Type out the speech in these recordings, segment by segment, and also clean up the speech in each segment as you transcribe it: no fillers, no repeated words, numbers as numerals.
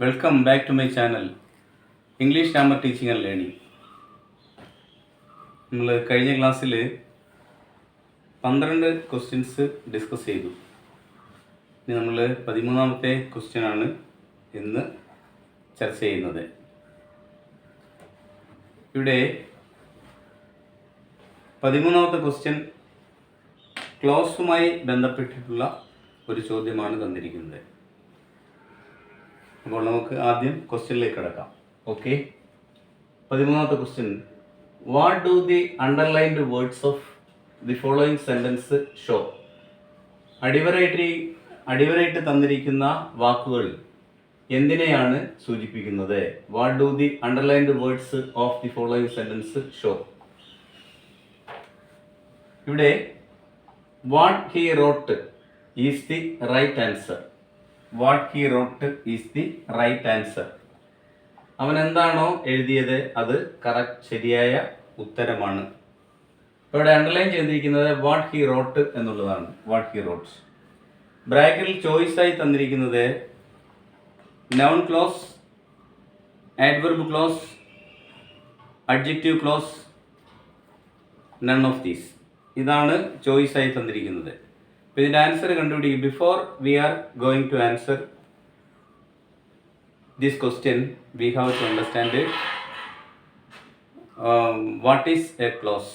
Welcome back to my channel English grammar teaching and learning. നമ്മൾ കഴിഞ്ഞ ക്ലാസ്സിൽ 12 questions discuss ചെയ്തു. ഇനി നമ്മൾ 13ാമത്തെ ക്വസ്റ്റ്യനാണ് ഇന്ന് ചർച്ച ചെയ്യുന്നത്. ഇവിടെ 13ാമത്തെ ക്വസ്റ്റ്യൻ ക്ലോസുമായി ബന്ധപ്പെട്ടിട്ടുള്ള ഒരു ചോദ്യമാണ് തന്നിരിക്കുന്നത്. അപ്പോൾ നമുക്ക് ആദ്യം ക്വസ്റ്റ്യനിലേക്ക് കിടക്കാം. ഓക്കെ, 13ാമത്തെ question, what do the underlined words of the following sentence show? അടിവരയിട്ട് തന്നിരിക്കുന്ന വാക്കുകൾ എന്തിനെയാണ് സൂചിപ്പിക്കുന്നത്? What do the underlined words of the following sentence show? ഇവിടെ what he wrote is the right answer. What he wrote is the right answer. അവൻ എന്താണോ എഴുതിയത് അത് ശരിയായ ഉത്തരമാണ്. ഇപ്പോൾ ഇവിടെ അണ്ടർലൈൻ ചെയ്തിരിക്കുന്നത് വാട്ട് ഹി റോട്ട് എന്നുള്ളതാണ്. What he wrote. ബ്രാക്കറ്റിൽ ചോയ്സ് ആയി തന്നിരിക്കുന്നത് noun clause, adverb clause, adjective clause, none of these. ഇതാണ് ചോയ്സ് ആയി തന്നിരിക്കുന്നത്. അപ്പോൾ ഇതിൻ്റെ ആൻസർ കണ്ടുപിടിക്കും. Before we are going to answer this question we have to understand what is a clause.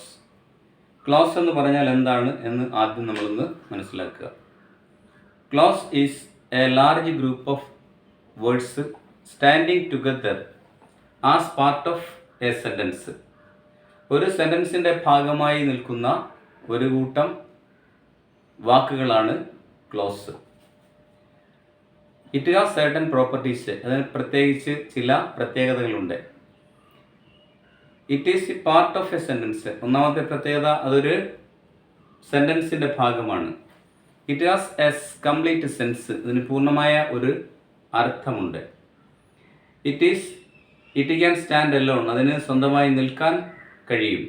Clause എന്ന് പറഞ്ഞാൽ എന്താണ് എന്ന് ആദ്യം നമ്മളൊന്ന് മനസ്സിലാക്കുക. Clause is a large group of words standing together as part of a sentence. ഒരു സെൻറ്റൻസിൻ്റെ ഭാഗമായി നിൽക്കുന്ന ഒരു കൂട്ടം വാക്കുകളാണ് clause. It has certain properties. അതിന് പ്രത്യേകിച്ച് ചില പ്രത്യേകതകളുണ്ട്. It is the part of a sentence. ഒന്നാമത്തെ പ്രത്യേകത, അതൊരു സെൻറ്റൻസിൻ്റെ ഭാഗമാണ്. It has a complete sense. ഇതിന് പൂർണ്ണമായ ഒരു അർത്ഥമുണ്ട്. It can stand alone. അതിന് സ്വന്തമായി നിൽക്കാൻ കഴിയും.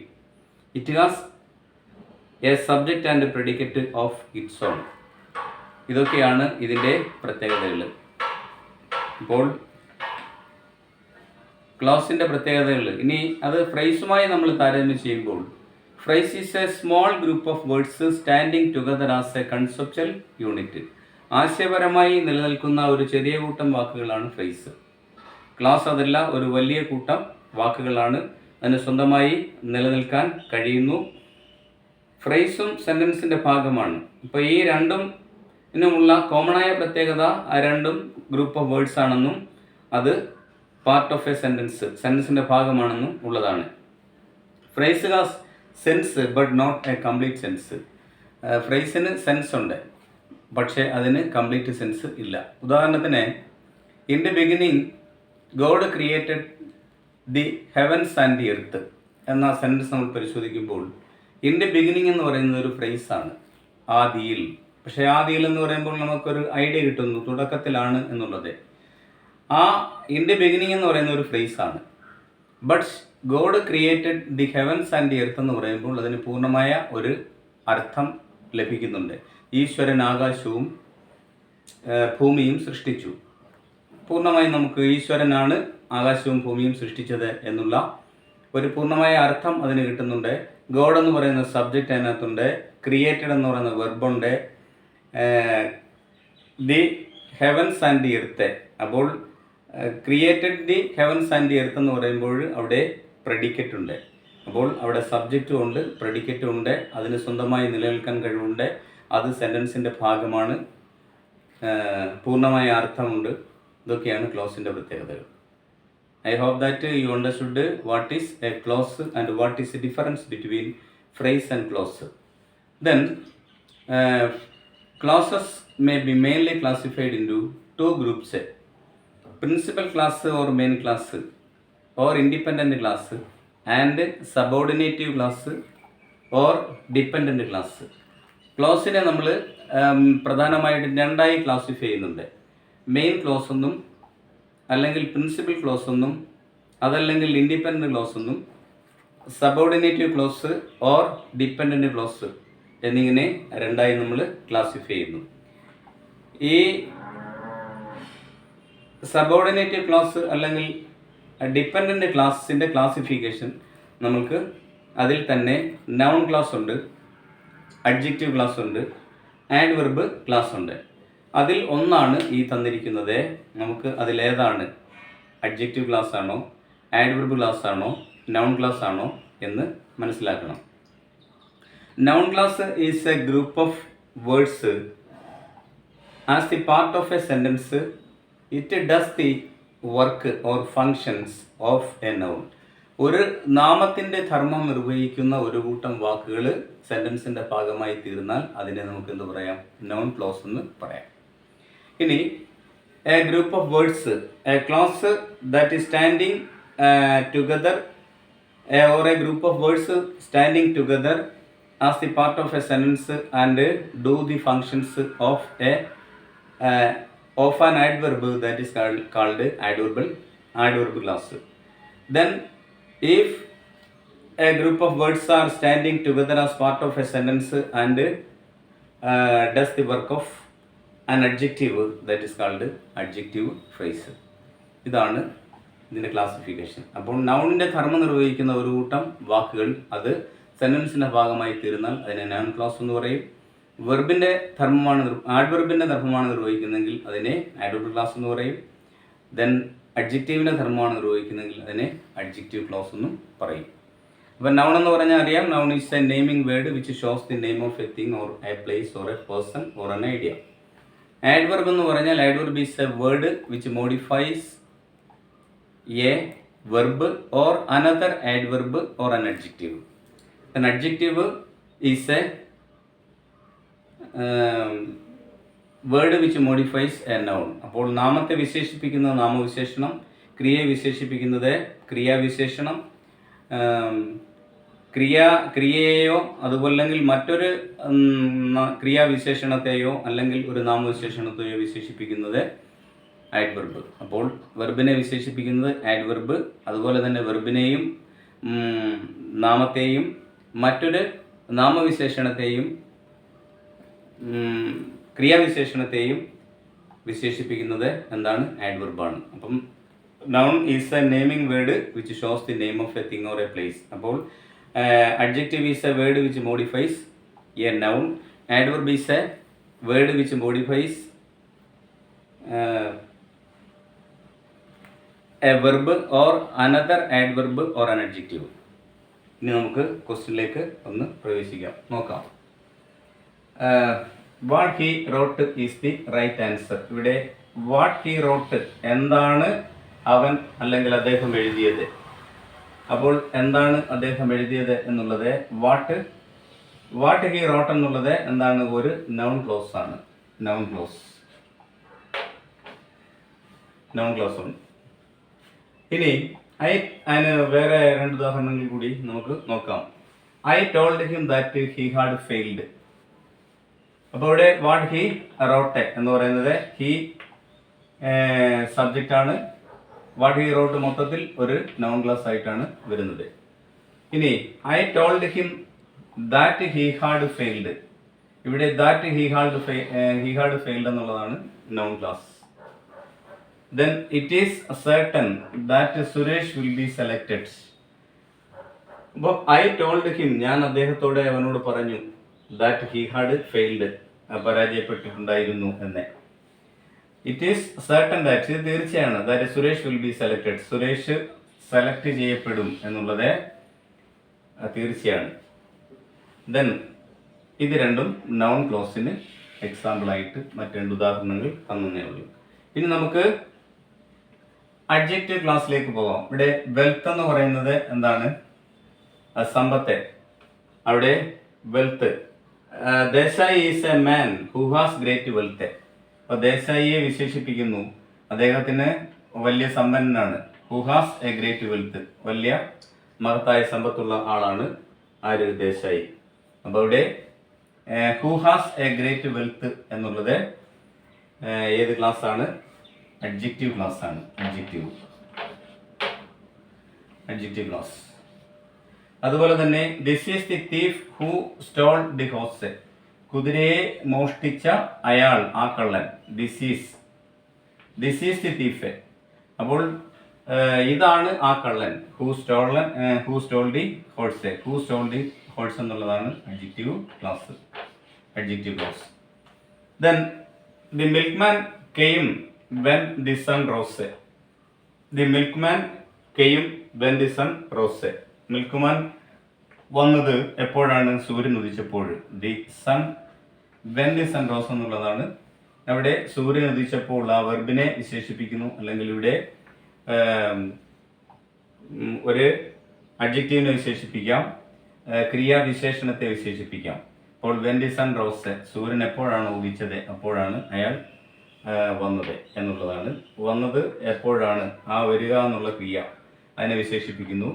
It has a subject and predicate of its own. ഇതൊക്കെയാണ് ഇതിൻ്റെ പ്രത്യേകതകൾ. ഇപ്പോൾ ക്ലോസിൻ്റെ പ്രത്യേകതകൾ. ഇനി അത് ഫ്രൈസുമായി നമ്മൾ താരതമ്യം ചെയ്യുമ്പോൾ, fries is A small group of words standing together as A conceptual unit. ആശയപരമായി നിലനിൽക്കുന്ന ഒരു ചെറിയ കൂട്ടം വാക്കുകളാണ് ഫ്രൈസ്. ക്ലോസ് അതല്ല, ഒരു വലിയ കൂട്ടം വാക്കുകളാണ്. അതിന് സ്വന്തമായി നിലനിൽക്കാൻ കഴിയുന്നു. ഫ്രൈസും സെൻറ്റൻസിൻ്റെ ഭാഗമാണ്. ഇപ്പോൾ ഈ രണ്ടുമുള്ള കോമണായ പ്രത്യേകത, ആ രണ്ടും ഗ്രൂപ്പ് ഓഫ് വേർഡ്സ് ആണെന്നും അത് പാർട്ട് ഓഫ് എ സെൻറ്റൻസിൻ്റെ ഭാഗമാണെന്നും ഉള്ളതാണ്. Phrase has sense but not a complete sense. ഫ്രൈസിന് സെൻസ് ഉണ്ട്, പക്ഷേ അതിന് കംപ്ലീറ്റ് സെൻസ് ഇല്ല. ഉദാഹരണത്തിന്, in the beginning God created the heavens and the earth എന്ന സെൻറ്റൻസ് നമ്മൾ പരിശോധിക്കുമ്പോൾ, ഇൻ ദി ബിഗിനിങ് എന്ന് പറയുന്നത് ഒരു ഫ്രൈസാണ്, ആദിയിൽ. പക്ഷേ ആദിയിൽ എന്ന് പറയുമ്പോൾ നമുക്കൊരു ഐഡിയ കിട്ടുന്നു തുടക്കത്തിലാണ് എന്നുള്ളത്. ആ ഇൻ ദി ബിഗിനിങ് എന്ന് പറയുന്ന ഒരു ഫ്രൈസാണ്. But God created the heavens and the earth എന്ന് പറയുമ്പോൾ അതിന് പൂർണ്ണമായ ഒരു അർത്ഥം ലഭിക്കുന്നുണ്ട്. ഈശ്വരൻ ആകാശവും ഭൂമിയും സൃഷ്ടിച്ചു. പൂർണ്ണമായും നമുക്ക് ഈശ്വരനാണ് ആകാശവും ഭൂമിയും സൃഷ്ടിച്ചത് എന്നുള്ള ഒരു പൂർണ്ണമായ അർത്ഥം അതിന് കിട്ടുന്നുണ്ട്. ഗോഡ് എന്ന് പറയുന്ന സബ്ജക്റ്റ് അതിനകത്തുണ്ട്. ക്രിയേറ്റഡ് എന്ന് പറയുന്ന വെർബുണ്ട്. The heavens and the earth. അപ്പോൾ created the heavens and the earth എന്ന് പറയുമ്പോൾ അവിടെ പ്രെഡിക്കറ്റ് ഉണ്ട്. അപ്പോൾ അവിടെ സബ്ജക്റ്റും ഉണ്ട്, പ്രെഡിക്കറ്റും ഉണ്ട്. അതിന് സ്വന്തമായി നിലനിൽക്കാൻ കഴിവുണ്ട്. അത് സെൻറ്റൻസിൻ്റെ ഭാഗമാണ്. പൂർണ്ണമായ അർത്ഥമുണ്ട്. ഇതൊക്കെയാണ് ക്ലോസിൻ്റെ പ്രത്യേകതകൾ. I hope that you understood what is a clause and what is the difference between phrase and clause. Then clauses may be mainly classified into two groups: principal clause or main clause, or independent clause, and subordinative clause or dependent clause. ക്ലോസിനെ നമ്മൾ പ്രധാനമായിട്ടും രണ്ടായി classify ചെയ്യുന്നുണ്ട്. Main clause എന്നും, അല്ലെങ്കിൽ principal close എന്നും, അതല്ലെങ്കിൽ independent close എന്നും, സബോർഡിനേറ്റീവ് close or dependent close എന്നിങ്ങനെ രണ്ടായി നമ്മൾ ക്ലാസിഫൈ ചെയ്യുന്നു. ഈ സബോർഡിനേറ്റ് ക്ലാസ് അല്ലെങ്കിൽ ഡിപ്പെൻഡൻ്റ് ക്ലാസ്സിൻ്റെ ക്ലാസിഫിക്കേഷൻ നമുക്ക് അതിൽ തന്നെ നൗൺ ക്ലാസ് ഉണ്ട്, അഡ്ജക്റ്റീവ് ക്ലാസ് ഉണ്ട്, ആഡ്വർബ് ക്ലാസ് ഉണ്ട്. അതിൽ ഒന്നാണ് ഈ തന്നിരിക്കുന്നത്. നമുക്ക് അതിലേതാണ് അഡ്ജക്റ്റീവ് ക്ലാസ് ആണോ, ആഡ്വർബ് ക്ലാസ് ആണോ, നൗൺ ക്ലാസ് ആണോ എന്ന് മനസ്സിലാക്കണം. Noun class is A group of words as the part of a sentence. It does the work or functions of A noun. ഒരു നാമത്തിൻ്റെ ധർമ്മം നിർവഹിക്കുന്ന ഒരു കൂട്ടം വാക്കുകൾ സെൻറ്റൻസിൻ്റെ ഭാഗമായി തീർന്നാൽ അതിനെ നമുക്ക് എന്ത് പറയാം? നൗൺ ക്ലോസ് എന്ന് പറയാം. ഇനി A group of words, A close that is standing together or a group of words standing together as the part of a sentence and do the functions of an adverb, that is called adverb class. Then if a group of words are standing together as part of a sentence and does the work of an adjective, that is called adjective phrase. ഇതാണ് ഇതിൻ്റെ classification. അപ്പോൾ നൗണിൻ്റെ ധർമ്മം നിർവഹിക്കുന്ന ഒരു കൂട്ടം വാക്കുകൾ അത് സെൻറ്റൻസിൻ്റെ ഭാഗമായി തീർന്നാൽ അതിനെ നൗൺ ക്ലാസ് എന്ന് പറയും. വെർബിൻ്റെ ധർമ്മമാണ് ആഡ്വർബിൻ്റെ ധർമ്മമാണ് നിർവഹിക്കുന്നതെങ്കിൽ അതിനെ ആഡ്വർബ് ക്ലാസ് എന്ന് പറയും. ദെൻ അഡ്ജക്റ്റീവിൻ്റെ ധർമ്മമാണ് നിർവഹിക്കുന്നതെങ്കിൽ അതിനെ അഡ്ജക്റ്റീവ് ക്ലോസ് എന്നും പറയും. അപ്പോൾ നൗൺ എന്ന് പറഞ്ഞാൽ അറിയാം, noun is a naming word which shows the name of a thing or a place or A person or an idea. Adverb എന്ന് പറഞ്ഞാൽ adverb is a word which modifies a verb or another adverb or an adjective. An adjective is a word which modifies a noun. അപ്പോൾ നാമത്തെ വിശേഷിപ്പിക്കുന്ന നാമവിശേഷണം, ക്രിയയെ വിശേഷിപ്പിക്കുന്നത് ക്രിയാവിശേഷണം, ക്രിയയെയോ അതുപോലെ മറ്റൊരു ക്രിയാവിശേഷണത്തെയോ അല്ലെങ്കിൽ ഒരു നാമവിശേഷണത്തെയോ വിശേഷിപ്പിക്കുന്നത് ആഡ്വർബ്. അപ്പോൾ വെർബിനെ വിശേഷിപ്പിക്കുന്നത് ആഡ്വർബ്, അതുപോലെ തന്നെ വെർബിനെയും നാമത്തെയും മറ്റൊരു നാമവിശേഷണത്തെയും ക്രിയാവിശേഷണത്തെയും വിശേഷിപ്പിക്കുന്നത് എന്താണ്? ആഡ്വർബാണ്. അപ്പം noun is a naming word which shows the name of a thing or a place. അപ്പോൾ adjective is a word which modifies a noun. Adverb is a word which modifies a verb or another adverb or an adjective. ഇനി നമുക്ക് ക്വസ്റ്റ്യനിലേക്ക് ഒന്ന് പ്രവേശിക്കാം, നോക്കാം. What he wrote is the right answer. ഇവിടെ what he wrote എന്താണ് അവൻ അല്ലെങ്കിൽ അദ്ദേഹം എഴുതിയത്. അപ്പോൾ എന്താണ് അദ്ദേഹം എഴുതിയത് എന്നുള്ളത് വാട്ട് ഹി റോട്ട് എന്നുള്ളത് എന്താണ്? ഒരു നൗൺ ക്ലോസ് ആണ്. നൗൺ ക്ലോസ് ഉണ്ട്. ഇനി അതിന് വേറെ രണ്ട് ഉദാഹരണങ്ങൾ കൂടി നമുക്ക് നോക്കാം. I told him that he had failed. അപ്പോൾ ഇവിടെ വാട്ട് ഹി റോട്ട് എന്ന് പറയുന്നത് ഹി സബ്ജക്റ്റ് ആണ്. വാട്ട് ഹി റോട്ട് മൊത്തത്തിൽ ഒരു നൗൺ ക്ലാസ് ആയിട്ടാണ് വരുന്നത്. ഇനി I told him that he had failed. ഇവിടെ ദാറ്റ് ഹി ഹാഡ് ഫെയിൽഡ് എന്നുള്ളതാണ് noun class. Then it is certain that Suresh will be selected. അപ്പോൾ I told him, ഞാൻ അവനോട് പറഞ്ഞു, that he had failed, പരാജയപ്പെട്ടിട്ടുണ്ടായിരുന്നു എന്ന്. It is certain that, ഇത് തീർച്ചയാണ്, that Suresh will be selected, Suresh select ചെയ്യപ്പെടും എന്നുള്ളത് തീർച്ചയാണ്. Then ഇത് രണ്ടും നൗൺ ക്ലോസിന് എക്സാമ്പിളായിട്ട് മറ്റ് രണ്ട് ഉദാഹരണങ്ങൾ തന്നേ ഉള്ളൂ. ഇനി നമുക്ക് അഡ്ജക്റ്റീവ് ക്ലാസ്സിലേക്ക് പോകാം. ഇവിടെ വെൽത്ത് എന്ന് പറയുന്നത് എന്താണ്? സമ്പത്തെ. അവിടെ wealth, Desai is a man who has great wealth. അപ്പോൾ ദേശായിയെ വിശേഷിപ്പിക്കുന്നു, അദ്ദേഹത്തിന് വലിയ സമ്പന്നനാണ്. Who has a great wealth, വലിയ മഹത്തായ സമ്പത്തുള്ള ആളാണ് ആര്? ദേശായി. അപ്പോൾ ഇവിടെ who has a great wealth എന്നുള്ളത് ഏത് ക്ലാസ് ആണ്? അഡ്ജക്റ്റീവ് ക്ലാസ് ആണ്. Adjective class. അതുപോലെ തന്നെ this is the thief who stole the horse. കുതിരയെ മോഷ്ടിച്ച അയാൾ, ആ കള്ളൻ. This is this is the thief. അപ്പോൾ ഇതാണ് ആ കള്ളൻ. Who stole the horse. Who stole the horse എന്നുള്ളതാണ് adjective class, adjective clause. Then the milkman came when the sun rose. The milkman came when the sun rose. Milkman വന്നത് എപ്പോഴാണ്? സൂര്യൻ ഉദിച്ചപ്പോൾ. The sun when the sun rose എന്നുള്ളതാണ് അവിടെ സൂര്യൻ ഉദിച്ചപ്പോൾ ആ വെർബിനെ വിശേഷിപ്പിക്കുന്നു, അല്ലെങ്കിൽ ഇവിടെ ഒരു അഡ്ജക്റ്റീവിനെ വിശേഷിപ്പിക്കാം, ക്രിയാവിശേഷണത്തെ വിശേഷിപ്പിക്കാം. അപ്പോൾ വെൻ ദി സൺ റോസ്, സൂര്യൻ എപ്പോഴാണ് ഉദിച്ചത് അപ്പോഴാണ് അയാൾ വന്നത് എന്നുള്ളതാണ്. വന്നത് എപ്പോഴാണ്, ആ വരിക എന്നുള്ള ക്രിയ അതിനെ വിശേഷിപ്പിക്കുന്നു,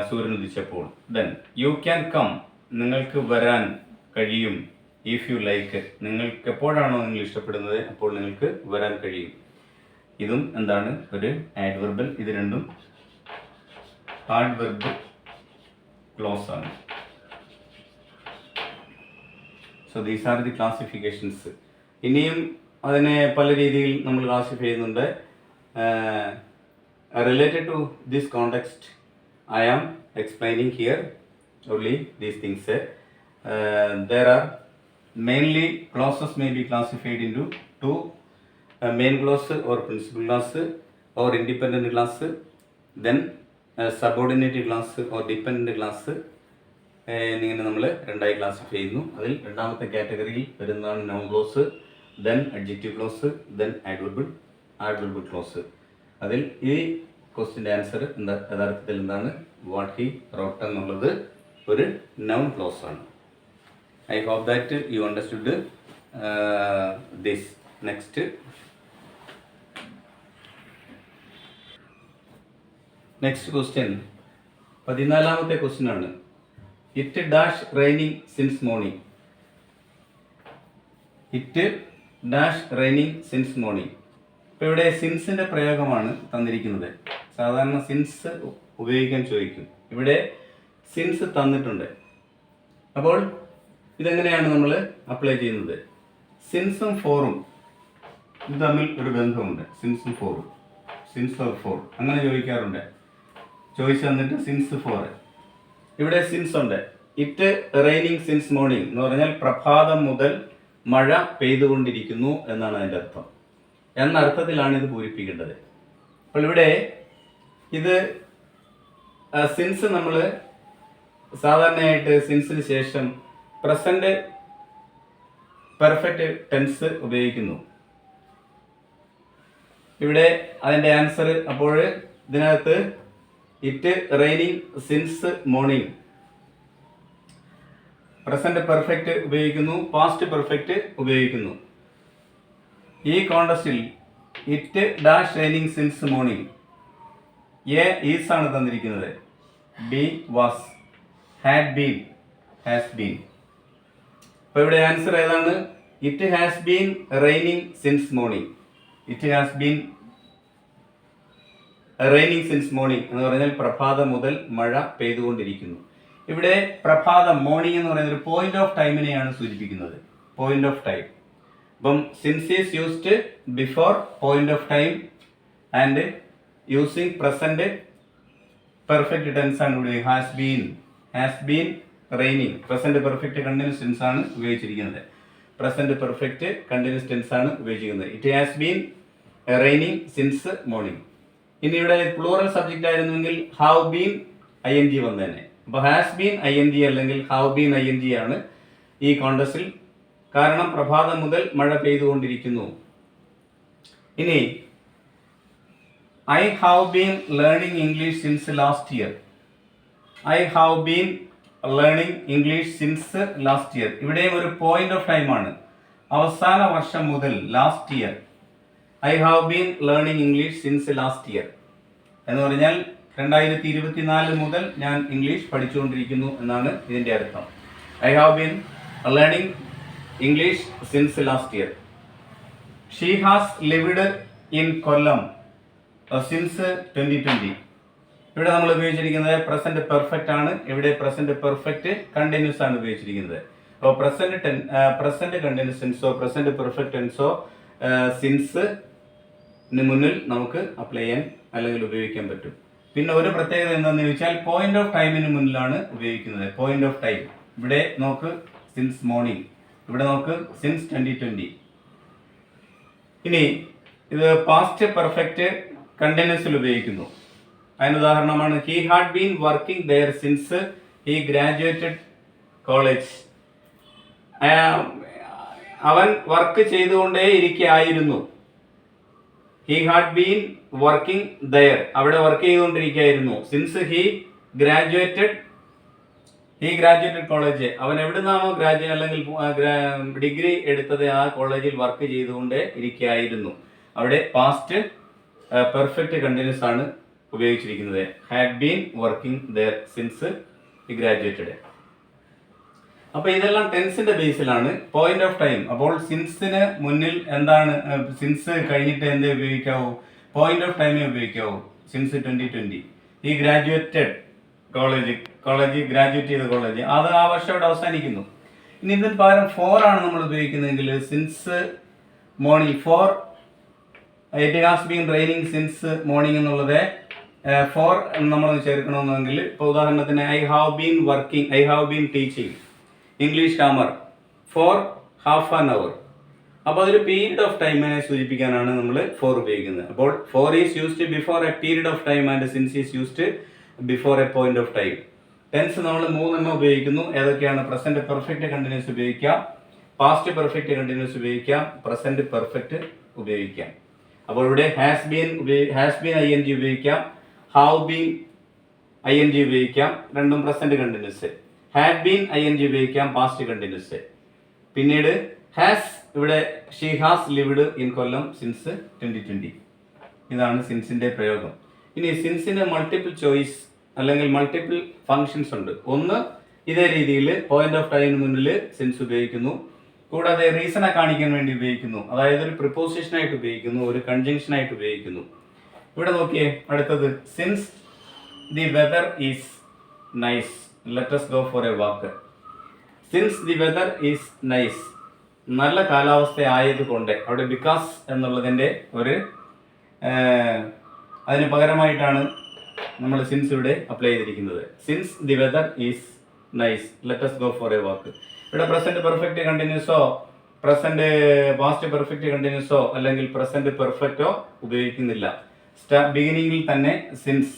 സൂര്യൻ ഉദിച്ചപ്പോൾ. ദെൻ യു ക്യാൻ കം, നിങ്ങൾക്ക് വരാൻ കഴിയും. ഇഫ് യു ലൈക്ക്, നിങ്ങൾക്ക് എപ്പോഴാണോ നിങ്ങൾ ഇഷ്ടപ്പെടുന്നത് അപ്പോൾ നിങ്ങൾക്ക് വരാൻ കഴിയും. ഇതും എന്താണ്? ഒരു ആഡ്വർബൽ. ഇത് രണ്ടും ആഡ്വർബ് ക്ലോസ് ആണ്. So these are the classifications. ഇനിയും അതിനെ പല രീതിയിൽ നമ്മൾ ക്ലാസിഫൈ ചെയ്യുന്നുണ്ട്. Related to this context I am explaining here only these things. There are mainly clauses may be classified into two: main clause or principal clause or independent clause, then subordinate clause or dependent clause. എന്നിങ്ങനെ നമ്മൾ രണ്ടായി classify ചെയ്യുന്നു. അതിൽ രണ്ടാമത്തെ കാറ്റഗറിയിൽ വരുന്നതാണ് noun clause, then adjective clause, then adverbial clause. അതിൽ ഈ ക്വസ്റ്റിൻ്റെ ആൻസർ യഥാർത്ഥത്തിൽ എന്താണ്? വാട്ട് ഹി റോട്ട് എന്നുള്ളത് ഒരു നൗൺ ക്ലോസ് ആണ്. I hope that you understood this. Next question 14ാമത്തെ ക്വസ്റ്റ്യൻ ആണ്. It dash raining since morning. It dash raining since morning. ഇപ്പോൾ ഇവിടെ സിൻസിൻ്റെ പ്രയോഗമാണ് തന്നിരിക്കുന്നത്. സാധാരണ സിൻസ് ഉപയോഗിക്കാൻ ചോദിക്കും. ഇവിടെ സിൻസ് തന്നിട്ടുണ്ട്. അപ്പോൾ ഇതെങ്ങനെയാണ് നമ്മൾ അപ്ലൈ ചെയ്യുന്നത്? സിൻസും ഫോറും ഇത് തമ്മിൽ ഒരു ബന്ധമുണ്ട്. സിൻസും ഫോറും, സിൻസ് ഓർ ഫോർ അങ്ങനെ ചോദിക്കാറുണ്ട്. ചോദിച്ചു തന്നിട്ട് സിൻസ് ഫോർ. ഇവിടെ സിൻസ് ഉണ്ട്. ഇറ്റ് റെയിനിങ് സിൻസ് മോർണിംഗ് എന്ന് പറഞ്ഞാൽ പ്രഭാതം മുതൽ മഴ പെയ്തുകൊണ്ടിരിക്കുന്നു എന്നാണ് അതിൻ്റെ അർത്ഥം. എന്ന അർത്ഥത്തിലാണ് ഇത് പൂരിപ്പിക്കേണ്ടത്. അപ്പോൾ ഇവിടെ ഇത് സിൻസ് നമ്മൾ സാധാരണയായിട്ട് സിൻസിന് ശേഷം പ്രസന്റ് പെർഫെക്റ്റ് ടെൻസ് ഉപയോഗിക്കുന്നു. ഇവിടെ അതിൻ്റെ ആൻസർ അപ്പോൾ ഇതിനകത്ത് it raining since morning present perfect ഉപയോഗിക്കുന്നു, പാസ്റ്റ് പെർഫെക്റ്റ് ഉപയോഗിക്കുന്നു. ഈ കോണ്ടസ്റ്റിൽ it dash raining since morning. A is ആണ് തന്നിരിക്കുന്നത്. B was, had been, has been. അപ്പോൾ ഇവിടെ ആൻസർ ഏതാണ്? It has been raining since morning. It has been raining since morning എന്ന് പറഞ്ഞാൽ പ്രഭാതം മുതൽ മഴ പെയ്തുകൊണ്ടിരിക്കുന്നു. ഇവിടെ പ്രഭാതം, മോർണിംഗ് എന്ന് പറയുന്നത് ഒരു പോയിന്റ് ഓഫ് ടൈമിനെയാണ് സൂചിപ്പിക്കുന്നത്. Point of time. അപ്പം since is used before point of time and using present perfect tense ആണ് ഇവിടെ. Has been raining present perfect continuous tense ആണ് ഉപയോഗിച്ചിരിക്കുന്നത്. പ്രസന്റ് പെർഫെക്റ്റ് കണ്ടിന്യൂസ് ടെൻസ് ആണ് ഉപയോഗിച്ചിരിക്കുന്നത്. It has been raining since morning. ഇനി ഇവിടെ plural subject ആയിരുന്നെങ്കിൽ have been ING വന്നേനെ. അപ്പോൾ ഹാസ് ബീൻ ING അല്ലെങ്കിൽ ഹാവ് ബീൻ ING ആണ് ഈ കോണ്ടസ്റ്റിൽ. കാരണം പ്രഭാതം മുതൽ മഴ പെയ്തുകൊണ്ടിരിക്കുന്നു. ഇനി I have been learning English since last year. I have been learning English since last year. ഇവിടെയും ഒരു പോയിന്റ് ഓഫ് ടൈം ആണ്. അവസാന വർഷം മുതൽ, last year. I have been learning English since last year എന്ന് പറഞ്ഞാൽ 2024 മുതൽ ഞാൻ ഇംഗ്ലീഷ് പഠിച്ചുകൊണ്ടിരിക്കുന്നു എന്നാണ് ഇതിൻ്റെ അർത്ഥം. I have been learning English since last year. She has lived in Kollam since 2020. ഇവിടെ നമ്മൾ ഉപയോഗിച്ചിരിക്കുന്നത് പ്രസന്റ് പെർഫെക്റ്റ് ആണ്. ഇവിടെ പ്രസന്റ് പെർഫെക്റ്റ് കണ്ടിന്യൂസ് ആണ് ഉപയോഗിച്ചിരിക്കുന്നത്. അപ്പോൾ പ്രസന്റ് കണ്ടിന്യൂസ് ടെൻസോ പ്രസന്റ് പെർഫെക്റ്റ് ടെൻസോ സിൻസ് മുന്നിൽ നമുക്ക് അപ്ലൈ ചെയ്യാൻ അല്ലെങ്കിൽ ഉപയോഗിക്കാൻ പറ്റും. പിന്നെ ഒരു പ്രത്യേകത എന്താണെന്ന് ചോദിച്ചാൽ പോയിന്റ് ഓഫ് ടൈമിന് മുന്നിലാണ് ഉപയോഗിക്കുന്നത്. പോയിന്റ് ഓഫ് ടൈം ഇവിടെ നോക്ക് സിൻസ് മോർണിംഗ്, ഇവിടെ നോക്ക് സിൻസ് 2020. ഇനി ഇത് പാസ്റ്റ് പെർഫെക്റ്റ് കണ്ടിന്യൂസിൽ ഉപയോഗിക്കുന്നു. അതിന് ഉദാഹരണമാണ് he had been working there since he graduated college. അവൻ വർക്ക് ചെയ്തുകൊണ്ടേ ഇരിക്കുകയായിരുന്നു. He had been working there, അവിടെ വർക്ക് ചെയ്തുകൊണ്ടിരിക്കുകയായിരുന്നു. സിൻസ് ഹി ഗ്രാജുവേറ്റഡ് കോളേജ്, അവൻ എവിടുന്നാണോ ഗ്രാജുവേറ്റ് അല്ലെങ്കിൽ ഡിഗ്രി എടുത്തത് ആ കോളേജിൽ വർക്ക് ചെയ്തുകൊണ്ടേ ഇരിക്കുകയായിരുന്നു. അവിടെ പാസ്റ്റ് പെർഫെക്റ്റ് കണ്ടിന്യൂസ് ആണ് ഉപയോഗിച്ചിരിക്കുന്നത്. Had been working there since he graduated. അപ്പോൾ ഇതെല്ലാം ടെൻസിന്റെ ബേസിലാണ്. പോയിന്റ് ഓഫ് ടൈം, അപ്പോൾ സിൻസിന് മുന്നിൽ എന്താണ്, സിൻസ് കഴിഞ്ഞിട്ട് എന്തേ ഉപയോഗിക്കാവൂ, പോയിന്റ് ഓഫ് ടൈമേ ഉപയോഗിക്കാവൂ. സിൻസ് 2020 ഈ ഗ്രാജുവേറ്റഡ് കോളേജ് ഗ്രാജുവേറ്റ് ചെയ്ത കോളേജ്, അത് ആ വർഷം അവിടെ അവസാനിക്കുന്നു. ഇനി ഇതിന് പകരം ഫോർ ആണ് നമ്മൾ ഉപയോഗിക്കുന്നതെങ്കിൽ since morning, for it has been raining since morning എന്നുള്ളത് ഫോർ നമ്മൾ ചേർക്കണമെന്നെങ്കിൽ, ഇപ്പോൾ ഉദാഹരണത്തിന് I have been teaching English grammar for half an hour. അപ്പോൾ അതൊരു പീരീഡ് ഓഫ് ടൈമിനെ സൂചിപ്പിക്കാനാണ് നമ്മൾ ഫോർ ഉപയോഗിക്കുന്നത്. അപ്പോൾ for is used before a period of time and since is used before a point of time. Tense നമ്മൾ 3 ഉപയോഗിക്കുന്നു. ഏതൊക്കെയാണ്? Present perfect continuous ഉപയോഗിക്കാം, past perfect continuous ഉപയോഗിക്കാം, പ്രസന്റ് പെർഫെക്റ്റ് ഉപയോഗിക്കാം. അപ്പോൾ ഇവിടെ ഹാസ് ബീൻ ing ഉപയോഗിക്കാം, ഹാവ് ബീൻ ing ഉപയോഗിക്കാം, രണ്ടും present continuous. Had been ing ഉപയോഗിക്കാം, പാസ്റ്റ് കണ്ടിന്യൂസ്. പിന്നീട് ഹാസ്, ഇവിടെ she has lived in Kollam since 2020. ഇതാണ് സിൻസിന്റെ പ്രയോഗം. ഇനി സിൻസിന് മൾട്ടിപ്പിൾ ചോയ്സ് അല്ലെങ്കിൽ മൾട്ടിപ്പിൾ ഫങ്ഷൻസ് ഉണ്ട്. ഒന്ന്, ഇതേ രീതിയിൽ പോയിന്റ് ഓഫ് ടൈമിന് മുന്നിൽ സിൻസ് ഉപയോഗിക്കുന്നു. കൂടാതെ റീസണെ കാണിക്കാൻ വേണ്ടി ഉപയോഗിക്കുന്നു, അതായത് ഒരു പ്രിപ്പോസിഷനായിട്ട് ഉപയോഗിക്കുന്നു, ഒരു കൺജങ്ഷനായിട്ട് ഉപയോഗിക്കുന്നു. ഇവിടെ നോക്കിയേ, അടുത്തത് since the weather is nice let us go for a walk. Since the weather is nice, നല്ല കാലാവസ്ഥ ആയതുകൊണ്ട്, അവിടെ ബിക്കോസ് എന്നുള്ളതിൻ്റെ ഒരു അതിന് പകരമായിട്ടാണ് നമ്മൾ സിൻസ് ഇവിടെ അപ്ലൈ ചെയ്തിരിക്കുന്നത്. Since the weather is nice let us go for a walk. ഇവിടെ പ്രസന്റ് പെർഫെക്റ്റ് കണ്ടിന്യൂസോ പ്രസന്റ് പാസ്റ്റ് പെർഫെക്റ്റ് കണ്ടിന്യൂസോ അല്ലെങ്കിൽ പ്രസന്റ് പെർഫെക്റ്റോ ഉപയോഗിക്കുന്നില്ല. ബിഗിനിങ്ങിൽ തന്നെ since,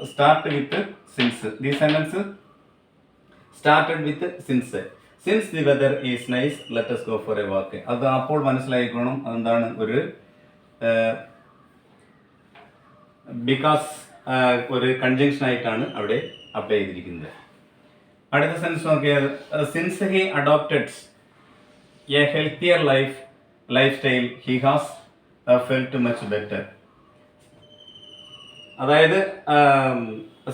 start with since. The sentence started with since. Since the weather is nice let us go for a walk. അത് അപ്പോൾ മനസ്സിലായിക്കോണം അതെന്താണ് ഒരു ബിക്കോസ് ഒരു കൺജങ്ഷൻ ആയിട്ടാണ് അവിടെ അപ്ലൈ ചെയ്തിരിക്കുന്നത്. അടുത്ത സെൻസ് നോക്കിയാൽ since he adopted a healthier life style he has felt much better. അതായത്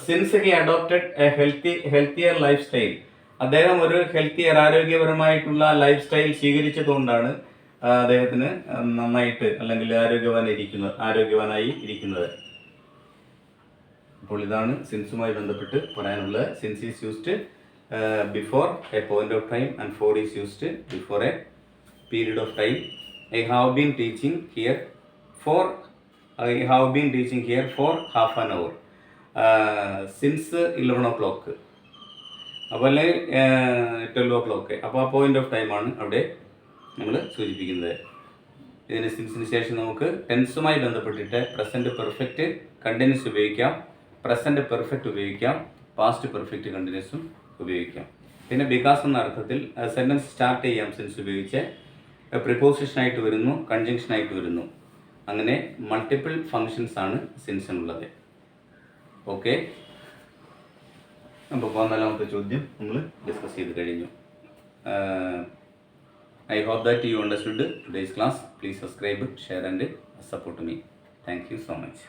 since he adopted a healthier life style, അദ്ദേഹം ഒരു ഹെൽത്തിയർ ആരോഗ്യപരമായിട്ടുള്ള ലൈഫ് സ്റ്റൈൽ സ്വീകരിച്ചതുകൊണ്ടാണ് അദ്ദേഹത്തിന് നന്നായിട്ട് അല്ലെങ്കിൽ ആരോഗ്യവാനായി ഇരിക്കുന്നത്. അപ്പോൾ ഇതാണ് സിൻസുമായി ബന്ധപ്പെട്ട് പറയാനുള്ളത്. Since is used before a point of time and for is used before a period of time. I have been teaching here for half an hour. Since 11 o'clock, അപ്പോൾ അല്ലെങ്കിൽ 12 o'clock. അപ്പോൾ ആ പോയിന്റ് ഓഫ് ടൈമാണ് അവിടെ നമ്മൾ സൂചിപ്പിക്കുന്നത്. ഇതിന് സിൻസിന് ശേഷം നമുക്ക് ടെൻസുമായി ബന്ധപ്പെട്ടിട്ട് പ്രസന്റ് പെർഫെക്റ്റ് കണ്ടിന്യൂസ് ഉപയോഗിക്കാം, പ്രസന്റ് പെർഫെക്റ്റ് ഉപയോഗിക്കാം, പാസ്റ്റ് പെർഫെക്റ്റ് കണ്ടിന്യൂസും ഉപയോഗിക്കാം. പിന്നെ ബിക്കോസ് എന്ന അർത്ഥത്തിൽ സെന്റൻസ് സ്റ്റാർട്ട് ചെയ്യാം സിൻസ് ഉപയോഗിച്ച്. പ്രിപ്പോസിഷനായിട്ട് വരുന്നു, കൺജങ്ഷനായിട്ട് വരുന്നു. അങ്ങനെ മൾട്ടിപ്പിൾ ഫങ്ഷൻസ് ആണ് സിൻസിനുള്ളത്. ഓക്കെ, അപ്പോൾ 14ാമത്തെ ചോദ്യം നമ്മൾ ഡിസ്കസ് ചെയ്ത് കഴിഞ്ഞു. I hope that you understood today's class. Please subscribe, share and support me. Thank you so much.